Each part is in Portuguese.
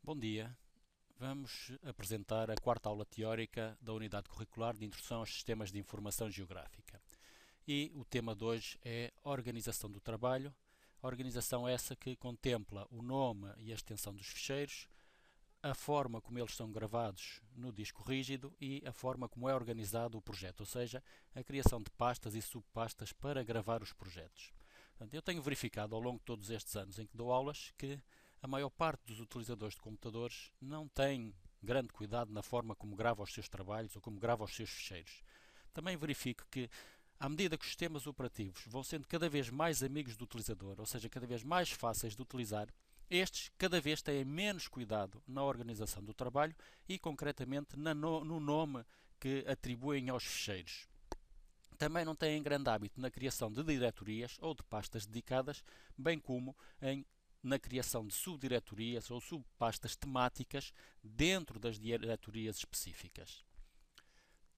Bom dia. Vamos apresentar a quarta aula teórica da Unidade Curricular de Introdução aos Sistemas de Informação Geográfica. E o tema de hoje é a organização do trabalho. A organização essa que contempla o nome e a extensão dos ficheiros, a forma como eles são gravados no disco rígido e a forma como é organizado o projeto, ou seja, a criação de pastas e subpastas para gravar os projetos. Portanto, eu tenho verificado ao longo de todos estes anos em que dou aulas que a maior parte dos utilizadores de computadores não tem grande cuidado na forma como grava os seus trabalhos ou como grava os seus ficheiros. Também verifico que, à medida que os sistemas operativos vão sendo cada vez mais amigos do utilizador, ou seja, cada vez mais fáceis de utilizar, estes cada vez têm menos cuidado na organização do trabalho e, concretamente, no nome que atribuem aos ficheiros. Também não têm grande hábito na criação de diretorias ou de pastas dedicadas, bem como na criação de subdiretorias ou subpastas temáticas dentro das diretorias específicas.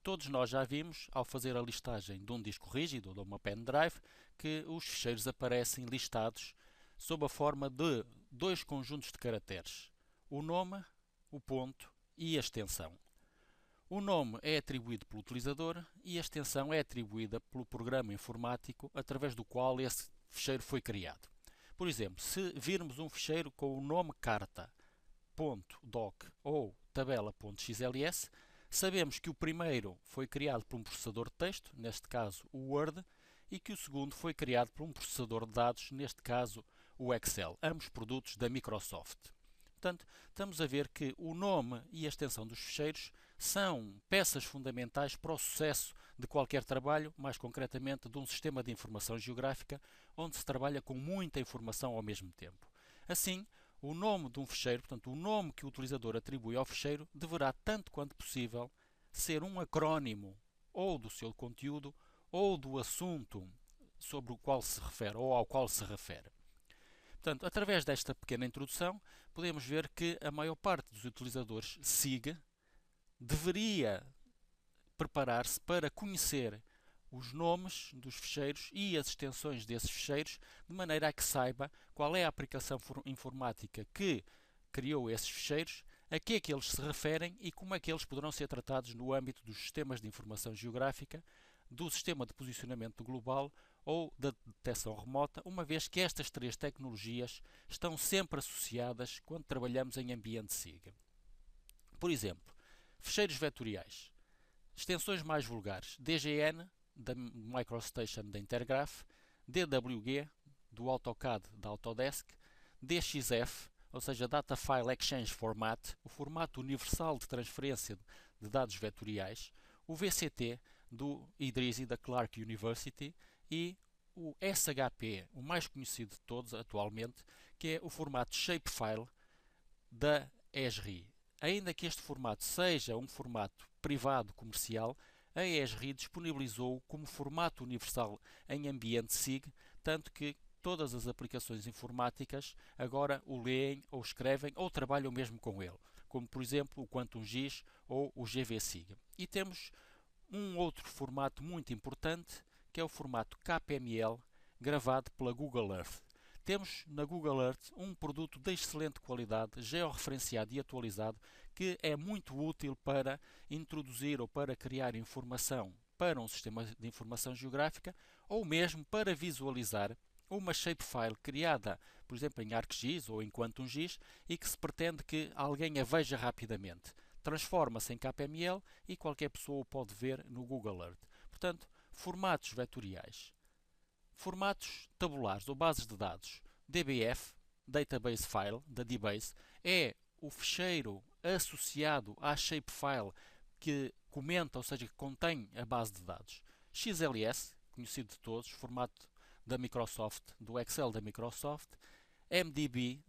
Todos nós já vimos, ao fazer a listagem de um disco rígido ou de uma pendrive, que os ficheiros aparecem listados sob a forma de dois conjuntos de caracteres: o nome, o ponto e a extensão. O nome é atribuído pelo utilizador e a extensão é atribuída pelo programa informático através do qual esse ficheiro foi criado. Por exemplo, se virmos um ficheiro com o nome carta.doc ou tabela.xls, sabemos que o primeiro foi criado por um processador de texto, neste caso o Word, e que o segundo foi criado por um processador de dados, neste caso o Excel, ambos produtos da Microsoft. Portanto, estamos a ver que o nome e a extensão dos ficheiros são peças fundamentais para o sucesso de qualquer trabalho, mais concretamente de um sistema de informação geográfica, onde se trabalha com muita informação ao mesmo tempo. Assim, o nome de um ficheiro, portanto, o nome que o utilizador atribui ao ficheiro, deverá, tanto quanto possível, ser um acrónimo ou do seu conteúdo ou do assunto sobre o qual se refere ou ao qual se refere. Portanto, através desta pequena introdução, podemos ver que a maior parte dos utilizadores SIG deveria preparar-se para conhecer os nomes dos ficheiros e as extensões desses ficheiros, de maneira a que saiba qual é a aplicação informática que criou esses ficheiros, a que é que eles se referem e como é que eles poderão ser tratados no âmbito dos sistemas de informação geográfica, do sistema de posicionamento global ou da detecção remota, uma vez que estas três tecnologias estão sempre associadas quando trabalhamos em ambiente SIG. Por exemplo, ficheiros vetoriais. Extensões mais vulgares: DGN, da MicroStation da Intergraph, DWG, do AutoCAD da Autodesk, DXF, ou seja, Data File Exchange Format, o formato universal de transferência de dados vetoriais, o VCT, do Idrisi da Clark University, e o SHP, o mais conhecido de todos atualmente, que é o formato Shapefile da Esri. Ainda que este formato seja um formato privado comercial, a Esri disponibilizou-o como formato universal em ambiente SIG, tanto que todas as aplicações informáticas agora o leem ou escrevem ou trabalham mesmo com ele, como por exemplo o QuantumGIS ou o GVSIG. E temos um outro formato muito importante, que é o formato KPML, gravado pela Google Earth. Temos na Google Earth um produto de excelente qualidade, georreferenciado e atualizado, que é muito útil para introduzir ou para criar informação para um sistema de informação geográfica ou mesmo para visualizar uma shapefile criada, por exemplo, em ArcGIS ou em QuantumGIS e que se pretende que alguém a veja rapidamente. Transforma-se em KPML e qualquer pessoa o pode ver no Google Earth. Portanto, formatos vetoriais. Formatos tabulares ou bases de dados. DBF, Database File, da DBase, é o ficheiro associado à shapefile que comenta, ou seja, que contém a base de dados. XLS, conhecido de todos, formato da Microsoft, do Excel da Microsoft. MDB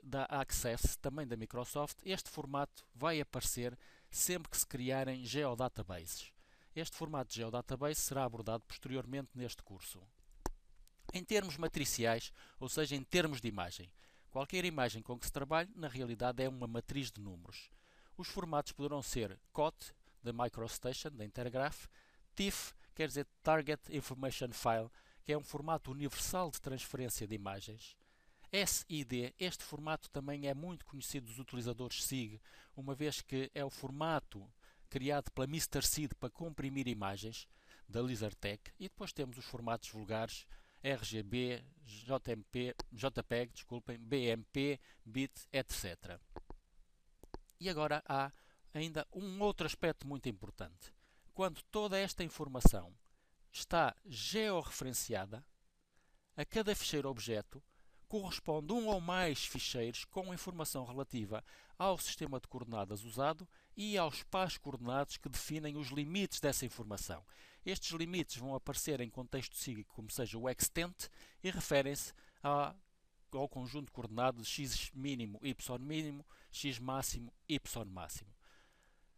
da Access, também da Microsoft. Este formato vai aparecer sempre que se criarem geodatabases. Este formato de geodatabase será abordado posteriormente neste curso. Em termos matriciais, ou seja, em termos de imagem, qualquer imagem com que se trabalhe, na realidade, é uma matriz de números. Os formatos poderão ser COT, da MicroStation, da Intergraph, TIFF, quer dizer Target Information File, que é um formato universal de transferência de imagens, SID, este formato também é muito conhecido dos utilizadores SIG, uma vez que é o formato criado pela Mr. SID para comprimir imagens da LaserTech, e depois temos os formatos vulgares RGB, JPEG, BMP, BIT, etc. E agora há ainda um outro aspecto muito importante. Quando toda esta informação está georreferenciada, a cada ficheiro objeto corresponde um ou mais ficheiros com informação relativa ao sistema de coordenadas usado e aos pares coordenados que definem os limites dessa informação. Estes limites vão aparecer em contexto SIG como seja o extent e referem-se ao conjunto de coordenadas x mínimo, y mínimo, x máximo, y máximo.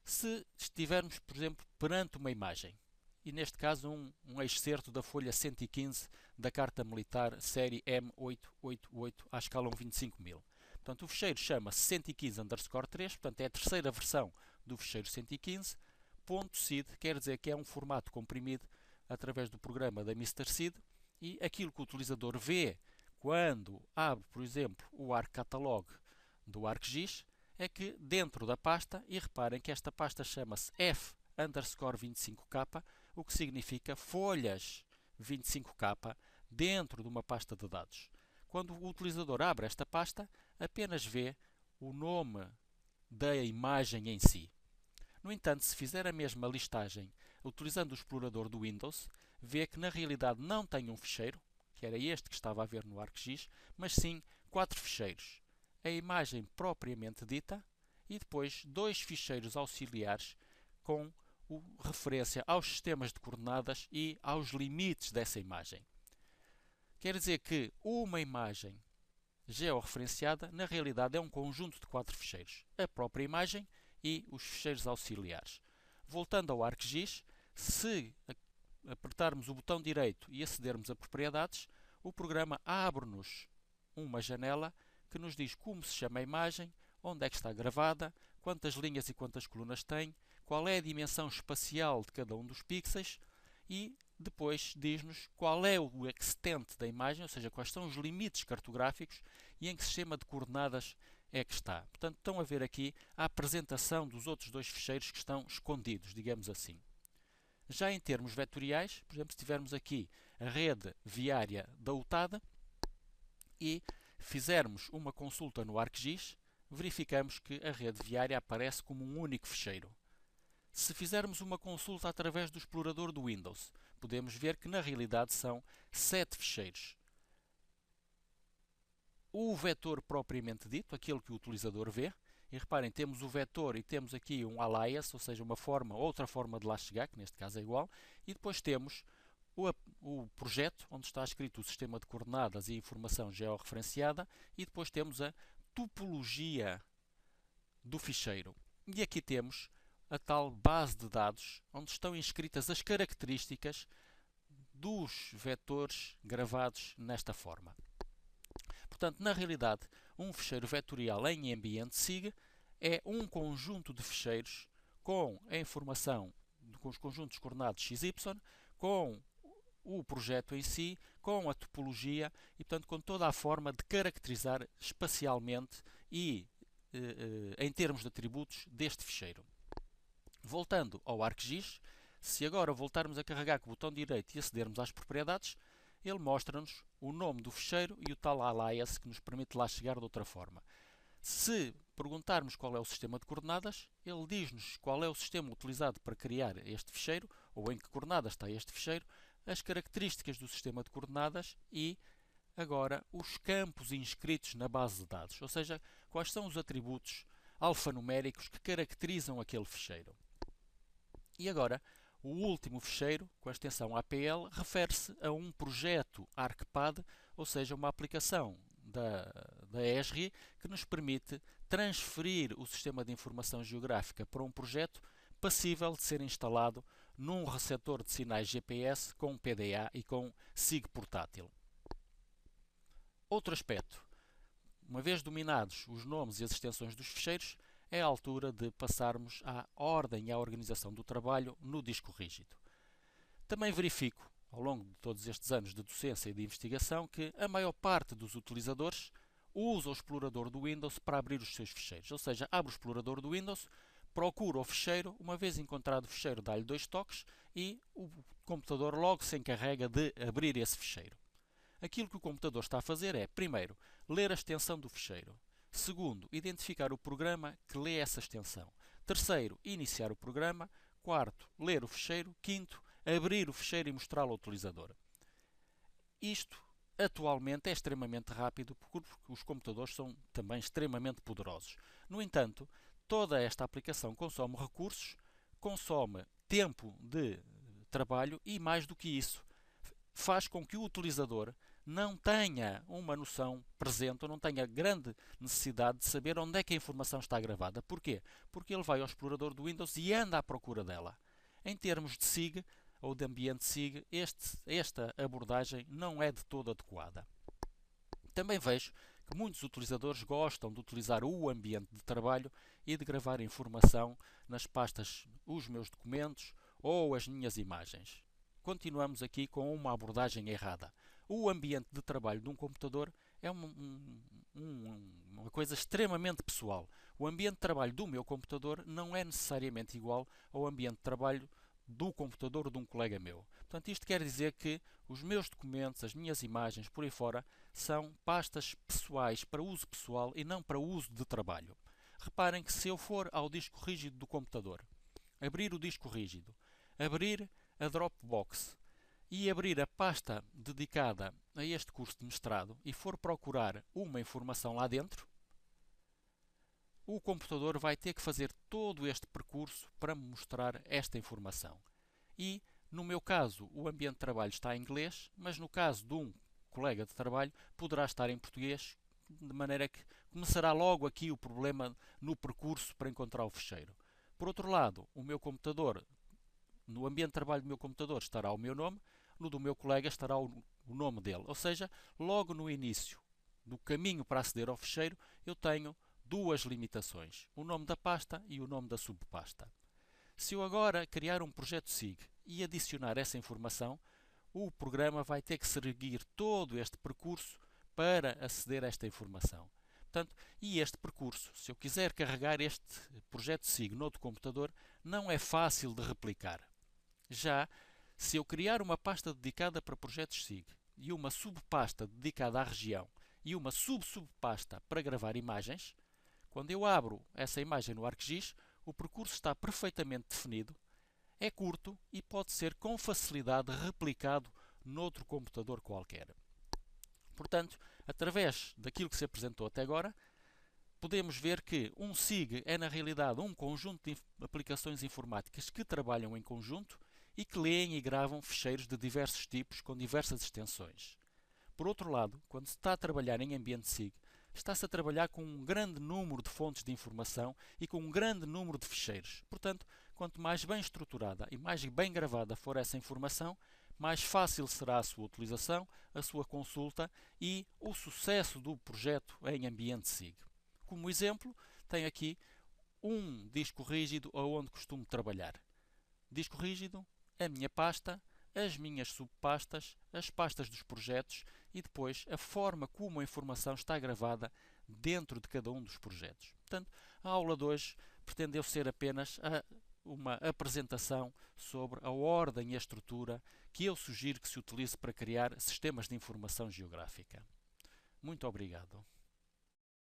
Se estivermos, por exemplo, perante uma imagem, e neste caso um excerto da folha 115 da Carta Militar série M888 à escala 1/25.000. Portanto, o ficheiro chama-se 115_3, portanto é a terceira versão do ficheiro 115. .SID quer dizer que é um formato comprimido através do programa da Mr. SID, e aquilo que o utilizador vê quando abre, por exemplo, o ArcCatalog do ArcGIS é que dentro da pasta, e reparem que esta pasta chama-se F_25K, o que significa folhas 25K dentro de uma pasta de dados. Quando o utilizador abre esta pasta, apenas vê o nome da imagem em si. No entanto, se fizer a mesma listagem utilizando o explorador do Windows, vê que na realidade não tem um ficheiro, que era este que estava a ver no ArcGIS, mas sim 4 ficheiros. A imagem propriamente dita e depois 2 ficheiros auxiliares com referência aos sistemas de coordenadas e aos limites dessa imagem. Quer dizer que uma imagem georreferenciada na realidade é um conjunto de 4 ficheiros, a própria imagem e os ficheiros auxiliares. Voltando ao ArcGIS, se apertarmos o botão direito e acedermos a propriedades, o programa abre-nos uma janela que nos diz como se chama a imagem, onde é que está gravada, quantas linhas e quantas colunas tem, qual é a dimensão espacial de cada um dos pixels e depois diz-nos qual é o extent da imagem, ou seja, quais são os limites cartográficos e em que sistema de coordenadas é que está. Portanto, estão a ver aqui a apresentação dos outros 2 ficheiros que estão escondidos, digamos assim. Já em termos vetoriais, por exemplo, se tivermos aqui a rede viária da UTAD e fizermos uma consulta no ArcGIS, verificamos que a rede viária aparece como um único ficheiro. Se fizermos uma consulta através do explorador do Windows, podemos ver que na realidade são 7 ficheiros. O vetor propriamente dito, aquele que o utilizador vê, e reparem, temos o vetor e temos aqui um alias, ou seja, outra forma de lá chegar, que neste caso é igual, e depois temos o projeto, onde está escrito o sistema de coordenadas e informação georreferenciada, e depois temos a topologia do ficheiro. E aqui temos a tal base de dados, onde estão inscritas as características dos vetores gravados nesta forma. Portanto, na realidade, um ficheiro vetorial em ambiente SIG é um conjunto de ficheiros com a informação, com os conjuntos coordenados XY, com o projeto em si, com a topologia e, portanto, com toda a forma de caracterizar espacialmente e em termos de atributos deste ficheiro. Voltando ao ArcGIS, se agora voltarmos a carregar com o botão direito e acedermos às propriedades, ele mostra-nos o nome do ficheiro e o tal alias que nos permite lá chegar de outra forma. Se perguntarmos qual é o sistema de coordenadas, ele diz-nos qual é o sistema utilizado para criar este ficheiro, ou em que coordenadas está este ficheiro, as características do sistema de coordenadas e agora os campos inscritos na base de dados, ou seja, quais são os atributos alfanuméricos que caracterizam aquele ficheiro. E agora, o último ficheiro, com a extensão APL, refere-se a um projeto ArcPad, ou seja, uma aplicação da ESRI que nos permite transferir o sistema de informação geográfica para um projeto passível de ser instalado num receptor de sinais GPS com PDA e com SIG portátil. Outro aspecto. Uma vez dominados os nomes e as extensões dos ficheiros, é a altura de passarmos à ordem e à organização do trabalho no disco rígido. Também verifico, ao longo de todos estes anos de docência e de investigação, que a maior parte dos utilizadores usa o explorador do Windows para abrir os seus ficheiros. Ou seja, abre o explorador do Windows, procura o ficheiro, uma vez encontrado o ficheiro, dá-lhe 2 toques e o computador logo se encarrega de abrir esse ficheiro. Aquilo que o computador está a fazer é, primeiro, ler a extensão do ficheiro. Segundo, identificar o programa que lê essa extensão. Terceiro, iniciar o programa. Quarto, ler o ficheiro. Quinto, abrir o ficheiro e mostrá-lo ao utilizador. Isto, atualmente, é extremamente rápido porque os computadores são também extremamente poderosos. No entanto, toda esta aplicação consome recursos, consome tempo de trabalho e, mais do que isso, faz com que o utilizador não tenha uma noção presente, ou não tenha grande necessidade de saber onde é que a informação está gravada. Porquê? Porque ele vai ao explorador do Windows e anda à procura dela. Em termos de SIG, ou de ambiente SIG, esta abordagem não é de todo adequada. Também vejo que muitos utilizadores gostam de utilizar o ambiente de trabalho e de gravar informação nas pastas os meus documentos ou as minhas imagens. Continuamos aqui com uma abordagem errada. O ambiente de trabalho de um computador é uma coisa extremamente pessoal. O ambiente de trabalho do meu computador não é necessariamente igual ao ambiente de trabalho do computador de um colega meu. Portanto, isto quer dizer que os meus documentos, as minhas imagens, por aí fora, são pastas pessoais para uso pessoal e não para uso de trabalho. Reparem que se eu for ao disco rígido do computador, abrir o disco rígido, abrir a Dropbox e abrir a pasta dedicada a este curso de mestrado e for procurar uma informação lá dentro, o computador vai ter que fazer todo este percurso para me mostrar esta informação. E, no meu caso, o ambiente de trabalho está em inglês, mas no caso de um colega de trabalho, poderá estar em português, de maneira que começará logo aqui o problema no percurso para encontrar o ficheiro. Por outro lado, o meu computador, no ambiente de trabalho do meu computador estará o meu nome, no do meu colega estará o nome dele. Ou seja, logo no início do caminho para aceder ao ficheiro, eu tenho duas limitações, o nome da pasta e o nome da subpasta. Se eu agora criar um projeto SIG e adicionar essa informação, o programa vai ter que seguir todo este percurso para aceder a esta informação. Portanto, e este percurso, se eu quiser carregar este projeto SIG no outro computador, não é fácil de replicar. Já se eu criar uma pasta dedicada para projetos SIG e uma subpasta dedicada à região e uma subpasta para gravar imagens, quando eu abro essa imagem no ArcGIS, o percurso está perfeitamente definido, é curto e pode ser com facilidade replicado noutro computador qualquer. Portanto, através daquilo que se apresentou até agora, podemos ver que um SIG é na realidade um conjunto de aplicações informáticas que trabalham em conjunto e que leem e gravam ficheiros de diversos tipos com diversas extensões. Por outro lado, quando se está a trabalhar em ambiente SIG, está-se a trabalhar com um grande número de fontes de informação e com um grande número de ficheiros. Portanto, quanto mais bem estruturada e mais bem gravada for essa informação, mais fácil será a sua utilização, a sua consulta e o sucesso do projeto em ambiente SIG. Como exemplo, tenho aqui um disco rígido onde costumo trabalhar. Disco rígido, a minha pasta, as minhas subpastas, as pastas dos projetos e depois a forma como a informação está gravada dentro de cada um dos projetos. Portanto, a aula de hoje pretendeu ser apenas uma apresentação sobre a ordem e a estrutura que eu sugiro que se utilize para criar sistemas de informação geográfica. Muito obrigado.